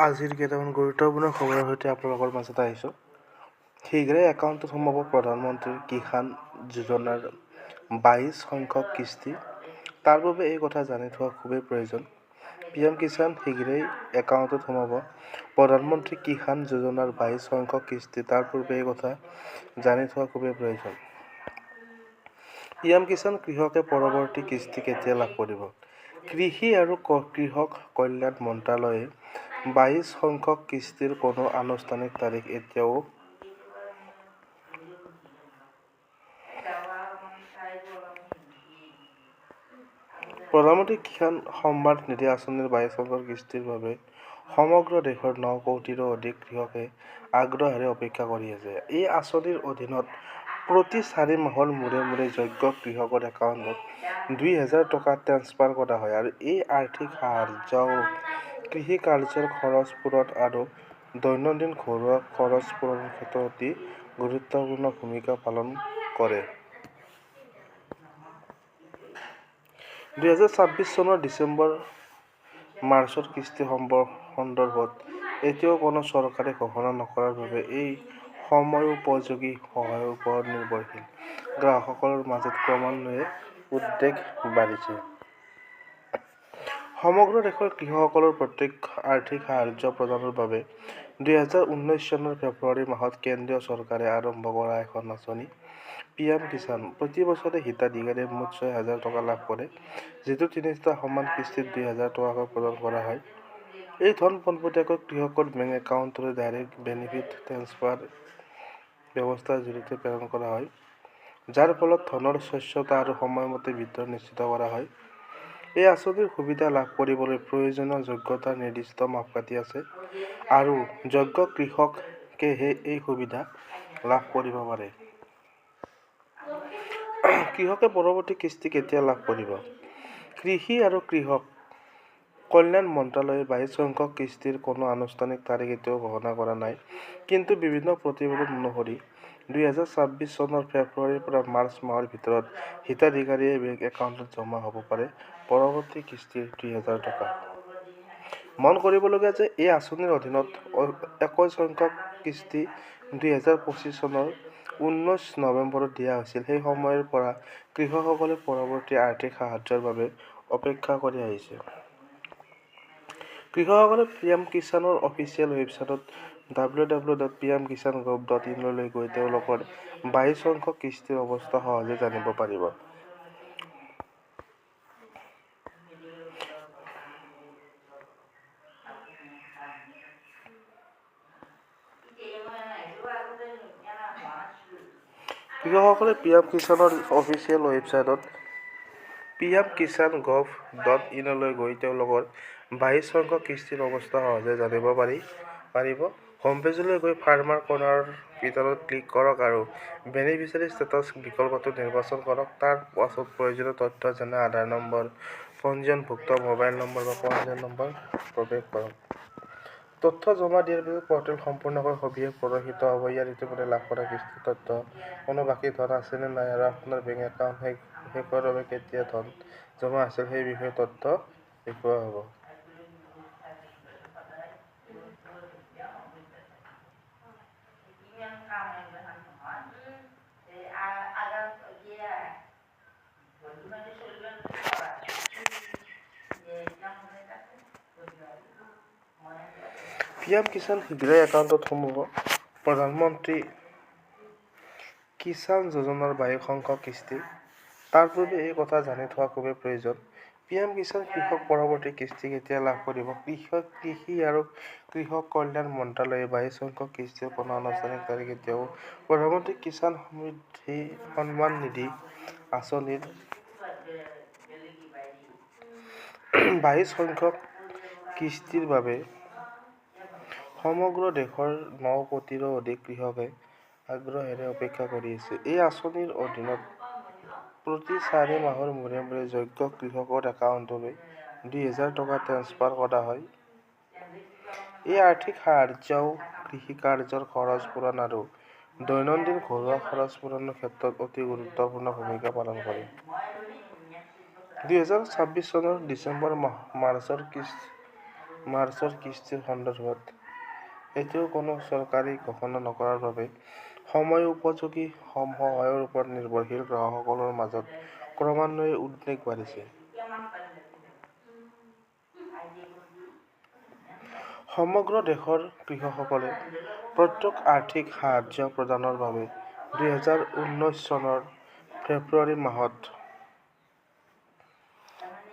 আজিৰ কেইটামান গুৰুত্বপূৰ্ণ খবৰৰ সৈতে আপোনালোকৰ মাজত আহিছোঁ। শীঘ্ৰে একাউণ্টত সোমাব প্ৰধানমন্ত্ৰীৰ কিষাণ যোজনাৰ ২২ সংখ্যক কিস্তি। তাৰ বাবে এই কথা জানি থোৱা খুবেই প্ৰয়োজন। PM কিষাণ শীঘ্ৰেই একাউণ্টত সোমাব প্ৰধানমন্ত্ৰী কিষাণ যোজনাৰ ২২ সংখ্যক কিস্তি। তাৰ পূৰ্বে এই কথা জানি থোৱা খুবেই প্ৰয়োজন। PM কিষাণ কৃষকে পৰৱৰ্তী কিস্তি কেতিয়া লাভ কৰিব? কৃষি আৰু কৃষক কল্যাণ মন্ত্ৰালয়ে ২২ সংখ্যক কিস্তিৰ কোনো আনুষ্ঠানিক তাৰিখ এতিয়াও প্ৰধানমন্ত্ৰী কিষাণ সম্মান নিধি আঁচনিৰ ২২ সংখ্যক কিস্তিৰ বাবে সমগ্ৰ দেশৰ ৯ কোটিৰো অধিক কৃষকে আগ্ৰহেৰে অপেক্ষা কৰি আছে। এই আঁচনিৰ অধীনত প্ৰতি ৪ মাহৰ মূৰে মূৰে যোগ্য কৃষকৰ একাউণ্টত ২,০০০ টকা ট্ৰেন্সফাৰ কৰা হয় আৰু এই আৰ্থিক সাহায্যও কৃষি কাৰ্যৰ খৰচ পূৰণ আৰু দৈনন্দিন ঘৰুৱা খৰচ পূৰণৰ ক্ষেত্ৰত অতি গুৰুত্বপূৰ্ণ ভূমিকা পালন কৰে। ২০২৬ চনৰ ডিচেম্বৰ-মাৰ্চৰ কিস্তি সন্দৰ্ভত এতিয়াও কোনো চৰকাৰে ঘোষণা নকৰাৰ বাবে এই সময়োপযোগী সহায়ৰ ওপৰত নিৰ্ভৰশীল গ্ৰাহকসকলৰ মাজত ক্ৰমান্বয়ে উদ্বেগ বাঢ়িছে। সমগ্ৰ দেশৰ কৃষকসকলৰ প্ৰত্যক্ষ আৰ্থিক সাহায্য প্ৰদানৰ বাবে ২০১৯ চনৰ ফেব্ৰুৱাৰী মাহত কেন্দ্ৰীয় চৰকাৰে আৰম্ভ কৰা এখন আঁচনি PM কিষাণ। প্ৰতি বছৰে হিতাধিকাৰীয়ে মুঠ ৬,০০০ টকা লাভ কৰে, যিটো তিনিটা সমান কিস্তিত ২,০০০ টকাকৈ প্ৰদান কৰা হয়। এই ধন পোনপটীয়াকৈ কৃষকৰ বেংক একাউণ্টলৈ ডাইৰেক্ট বেনিফিট ট্ৰেন্সফাৰ ব্যৱস্থাৰ জৰিয়তে প্ৰেৰণ কৰা হয়, যাৰ ফলত ধনৰ স্বচ্ছতা আৰু সময়মতে বিতৰণ নিশ্চিত কৰা হয়। এই আঁচনিৰ সুবিধা লাভ কৰিবলৈ প্ৰয়োজনীয় যোগ্যতাৰ নিৰ্দিষ্ট মাপকাঠি আছে আৰু যোগ্য কৃষকেহে এই সুবিধা লাভ কৰিব পাৰে। কৃষকে পৰৱৰ্তী কিস্তি কেতিয়া লাভ কৰিব? কৃষি আৰু কৃষক কল্যাণ মন্ত্ৰালয়ে ২২ সংখ্যক কিস্তিৰ কোনো আনুষ্ঠানিক তাৰিখ এতিয়াও ঘোষণা কৰা নাই। কিন্তু বিভিন্ন প্ৰতিবেদন অনুসৰি ২০২৬ চনৰ ফেব্ৰুৱাৰীৰ পৰা মাৰ্চ মাহৰ ভিতৰত হিতাধিকাৰীৰ বেংক একাউণ্টত জমা হ'ব পাৰে পৰৱৰ্তী কিস্তিৰ ২,০০০ টকা। মন কৰিবলগীয়া যে এই আঁচনিৰ অধীনত ২১ সংখ্যক কিস্তি ২০২৫ চনৰ ১৯ নৱেম্বৰত দিয়া হৈছিল। সেই সময়ৰ পৰা কৃষকসকলে পৰৱৰ্তী আৰ্থিক সাহায্যৰ বাবে অপেক্ষা কৰি আহিছে। কৃষকসকলে PM কিষাণৰ অফিচিয়েল ৱেবছাইট www.pmkisangov.in লৈ গৈ তেওঁলোকৰ ২২ সংখ্যক কিস্তিৰ অৱস্থা সহজে জানিব পাৰিব। কৃষকসকলে PM কিষাণৰ অফিচিয়েল ৱেবছাইট pmkisangov.in লৈ গৈ তেওঁলোকৰ ২২ সংখ্যক কিস্তিৰ অৱস্থা সহজে জানিব পাৰিব। হোম পেজলৈ গৈ ফাৰ্মাৰ কৰ্ণাৰৰ ভিতৰত ক্লিক কৰক আৰু বেনিফিচিয়াৰী ষ্টেটাছ বিকল্পটো নিৰ্বাচন কৰক। তাৰ পাছত প্ৰয়োজনীয় তথ্য যেনে আধাৰ নম্বৰ, পঞ্জীয়নভুক্ত মোবাইল নম্বৰ বা পঞ্জীয়ন নম্বৰ প্ৰৱেশ কৰক। তথ্য জমা দিয়াৰ পিছত পৰ্টেল সম্পূৰ্ণকৈ সবিশেষ প্ৰদৰ্শিত হ'ব। ইয়াত ইতিমধ্যে লাভ কৰা কিস্তিৰ তথ্য, কোনো বাকী ধন আছে নে নাই আৰু আপোনাৰ বেংক একাউণ্ট শেষৰ বাবে কেতিয়া ধন জমা আছিল সেই বিষয়ে তথ্য দেখুওৱা হ'ব। PM কিষাণ শীঘ্ৰেই একাউণ্টত সোমাব প্ৰধানমন্ত্ৰী কিষাণ যোজনাৰ ২২ সংখ্যক কিস্তি। তাৰ পূৰ্বে এই কথা জানি থোৱা খুবেই প্ৰয়োজন। PM কিষাণ কৃষক পৰৱৰ্তী কিস্তি কেতিয়া লাভ কৰিব? কৃষি আৰু কৃষক কল্যাণ মন্ত্ৰালয়ে ২২ সংখ্যক কিস্তিৰ কোনো আনুষ্ঠানিক তাৰিখ এতিয়াও প্ৰধানমন্ত্ৰী কিষাণ সম্মান নিধি আঁচনিৰ ২২ সংখ্যক কিস্তিৰ বাবে সমগ্ৰ দেশৰ ৯ কোটিৰো অধিক কৃষকে আগ্ৰহেৰে অপেক্ষা কৰি আছে। এই আঁচনিৰ অধীনত প্ৰতি ৪ মাহৰ মূৰে মূৰে যোগ্য কৃষকৰ একাউণ্টলৈ ২,০০০ টকা ট্ৰেন্সফাৰ কৰা হয়। এই আৰ্থিক সাহায্যও কৃষি কাৰ্যৰ খৰচ পূৰণ আৰু দৈনন্দিন ঘৰুৱা খৰচ পূৰণৰ ক্ষেত্ৰত অতি গুৰুত্বপূৰ্ণ ভূমিকা পালন কৰে। ২০২৬ চনৰ ডিচেম্বৰ-মাৰ্চৰ মাৰ্চৰ কিস্তিৰ সন্দৰ্ভত এতিয়াও কোনো চৰকাৰী ঘোষণা নকৰাৰ বাবে সময় উপযোগী সহায়ৰ ওপৰত নিৰ্ভৰশীল গ্ৰাহকসকলৰ মাজত ক্ৰমান্বয়ে উদ্বেগ বাঢ়িছে। সমগ্ৰ দেশৰ কৃষকসকলে প্ৰত্যক্ষ আৰ্থিক সাহায্য প্ৰদানৰ বাবে 2019 চনৰ ফেব্ৰুৱাৰী মাহত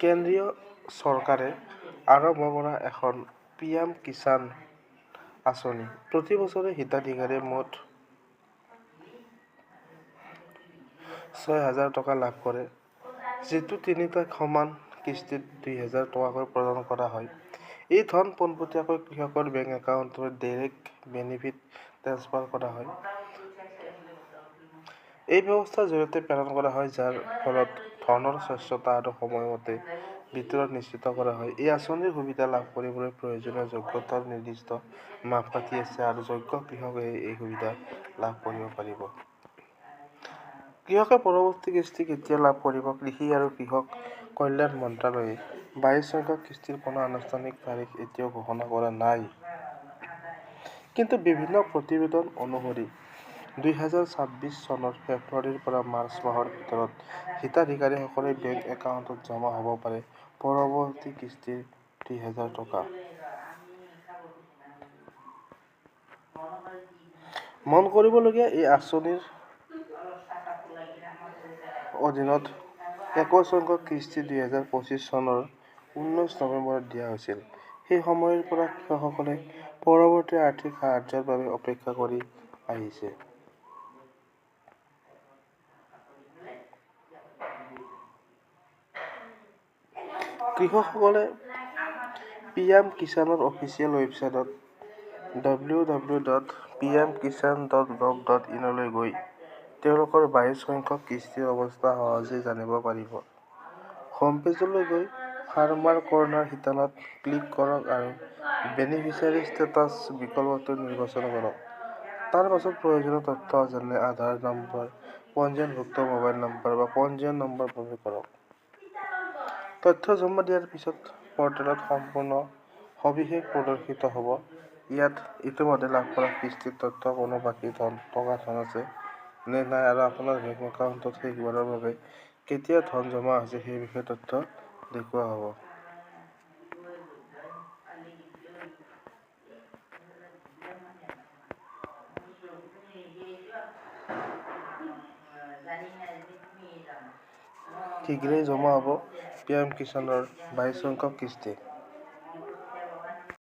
কেন্দ্ৰীয় চৰকাৰে আৰম্ভ কৰা এখন পিএম কিষাণ আঁচনি প্ৰতি বছৰে হিতাধিকাৰীয়ে মুঠ 6,000 টকা লাভ কৰে, যিটো তিনিটা সমান কিস্তিত 2,000 টকাকৈ প্ৰদান কৰা হয়। এই ধন পোনপটীয়াকৈ কৃষকৰ বেংক একাউণ্টলৈ ডাইৰেক্ট বেনিফিট ট্ৰেন্সফাৰ কৰা হয়। এই ব্যৱস্থাৰ জৰিয়তে প্ৰেৰণ কৰা হয়, যাৰ ফলত ধনৰ স্বচ্ছতা আৰু সময়মতে বিতৰণ নিশ্চিত কৰা হয়। এই আঁচনিৰ সুবিধা লাভ কৰিবলৈ প্ৰয়োজনীয় যোগ্যতাৰ নিৰ্দিষ্ট মাপকাঠি আছে আৰু যোগ্য কৃষকে এই সুবিধা লাভ কৰিব পাৰিব। কৃষকে পৰৱৰ্তী কিস্তি কেতিয়া লাভ কৰিব? কৃষি আৰু কৃষক কল্যাণ মন্ত্ৰালয়ে 22 সংখ্যক কিস্তিৰ কোনো আনুষ্ঠানিক তাৰিখ এতিয়াও ঘোষণা কৰা নাই। কিন্তু বিভিন্ন প্ৰতিবেদন অনুসৰি 2026 চনৰ ফেব্ৰুৱাৰীৰ পৰা মাৰ্চ মাহৰ ভিতৰত হিতাধিকাৰীসকলৰ বেংক একাউণ্টত জমা হ'ব পাৰে পৰৱৰ্তী কিস্তিৰ 2,000 টকা। মন কৰিবলগীয়া, এই আঁচনিৰ অধীনত 21 সংখ্যক কিস্তি 2025 চনৰ 19 নৱেম্বৰত দিয়া হৈছিল। সেই সময়ৰ পৰা কৃষকসকলে পৰৱৰ্তী আৰ্থিক সাহায্যৰ বাবে অপেক্ষা কৰি আহিছে। কৃষকসকলে পিএম কিষাণৰ অফিচিয়েল ৱেবছাইট www.pmkishan.gov.in লৈ গৈ তেওঁলোকৰ 22 সংখ্যক কিস্তিৰ অৱস্থা সহজেই জানিব পাৰিব। হোম পেজলৈ গৈ ফাৰ্মাৰ কৰ্নাৰ শিতানত ক্লিক কৰক আৰু বেনিফিচিয়াৰী ষ্টেটাছ বিকল্পটো নিৰ্বাচন কৰক। তাৰ পাছত প্ৰয়োজনীয় তথ্য যেনে আধাৰ নম্বৰ, পঞ্জীয়নভুক্ত মোবাইল নম্বৰ বা পঞ্জীয়ন নম্বৰ প্ৰৱেশ কৰক। তথ্য জমা দিয়াৰ পিছত পৰ্টেলত সম্পূৰ্ণ সবিশেষ প্ৰদৰ্শিত হ'ব। ইয়াত ইতিমধ্যে লাভ কৰা কিস্তিৰ তথ্য, কোনো বাকী থকা ধন আছে নে নাই আৰু আপোনাৰ বেংক একাউণ্টত শেষবাৰৰ বাবে কেতিয়া ধন জমা হৈছে সেই বিষয়ে তথ্য দেখুওৱা হ'ব। শীঘ্ৰেই জমা হ'ব পিএম কিষাণৰ 22 সংখ্যক কিস্তি।